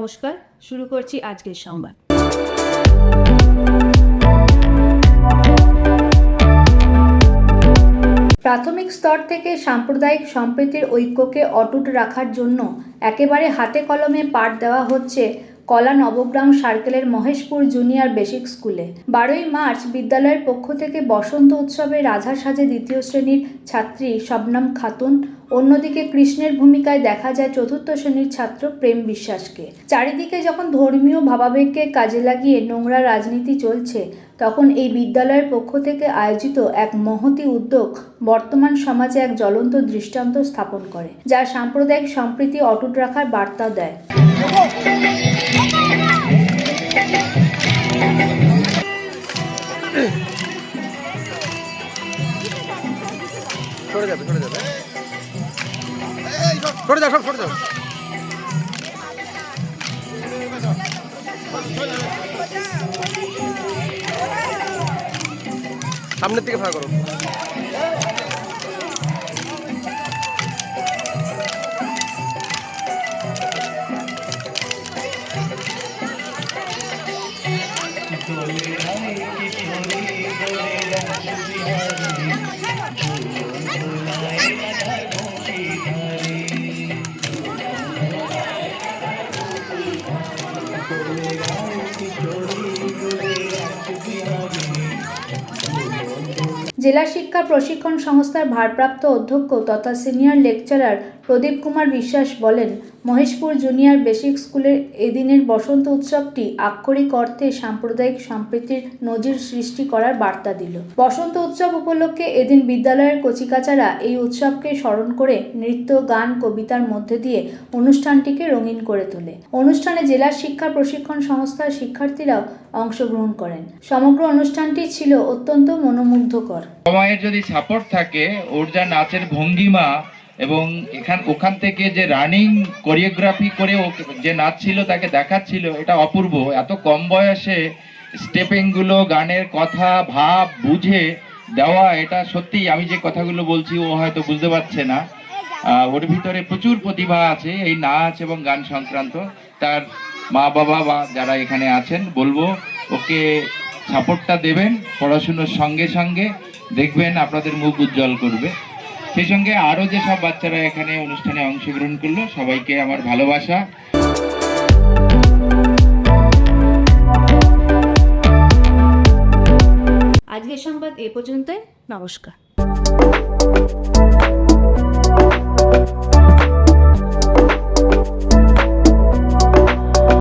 নমস্কার, শুরু করছি আজকের সংবাদ। প্রাথমিক স্তর থেকে সাম্প্রদায়িক সম্প্রীতির ঐক্যকে অটুট রাখার জন্য একেবারে হাতে কলমে পাঠ দেওয়া হচ্ছে কলা নবগ্রাম সার্কেলের মহেশপুর জুনিয়র বেসিক স্কুলে। 12ই মার্চ বিদ্যালয়ের পক্ষ থেকে বসন্ত উৎসবে রাধা সাজে দ্বিতীয় শ্রেণীর ছাত্রী শবনম খাতুন, অন্যদিকে কৃষ্ণের ভূমিকায় দেখা যায় চতুর্থ শ্রেণীর ছাত্র প্রেম বিশ্বাসকে। চারিদিকে যখন ধর্মীয় ভাবাবেগকে কাজে লাগিয়ে নোংরা রাজনীতি চলছে, তখন এই বিদ্যালয়ের পক্ষ থেকে আয়োজিত এক মহতী উদ্যোগ বর্তমান সমাজে এক জ্বলন্ত দৃষ্টান্ত স্থাপন করে, যা সাম্প্রদায়িক সম্প্রীতি অটুট রাখার বার্তা দেয়। সামনের দিকে ফাঁকা করো। জেলা শিক্ষা প্রশিক্ষণ সংস্থার ভারপ্রাপ্ত অধ্যক্ষ তথা সিনিয়র লেকচারার প্রদীপ কুমার বিশ্বাস বলেন, মহেশপুর জুনিয়র বেসিক স্কুলের এদিনের বসন্ত উৎসবটি আক্ষরিক অর্থে সাম্প্রদায়িক সম্প্রীতির নজির সৃষ্টি করার বার্তা দিল। বসন্ত উৎসব উপলক্ষে এদিন বিদ্যালয়ের কচিকাচারা এই উৎসবকে স্মরণ করে নৃত্য, গান, কবিতার মধ্যে দিয়ে অনুষ্ঠানটিকে রঙিন করে তোলে। অনুষ্ঠানে জেলা শিক্ষা প্রশিক্ষণ সংস্থার শিক্ষার্থীরাও অংশগ্রহণ করেন। সমগ্র অনুষ্ঠানটি ছিল অত্যন্ত মনোমুগ্ধকর। সময়ের যদি সাপোর্ট থাকে, ওর যা নাচের ভঙ্গিমা এবং ওখান থেকে যে রানিং কোরিওগ্রাফি করে ও যে নাচ ছিল তাকে দেখাচ্ছিল, এটা অপূর্ব। এত কম বয়সে স্টেপিংগুলো, গানের কথা ভাব বুঝে দেওয়া, এটা সত্যি আমি যে কথাগুলো বলছি ও হয়তো বুঝতে পারছে না। ওর ভিতরে প্রচুর প্রতিভা আছে এই নাচ এবং গান সংক্রান্ত। তার মা বাবা বা যারা এখানে আছেন বলবো ওকে সাপোর্টটা দেবেন, পড়াশুনোর সঙ্গে সঙ্গে দেখবেন আপনাদের মুখ উজ্জ্বল করবে। সেই সঙ্গে আরো যেসব বাচ্চারা এখানে অনুষ্ঠানে অংশগ্রহণ করলো, সবাইকে আমার ভালোবাসা। আজকের সংবাদ এ পর্যন্তই। নমস্কার।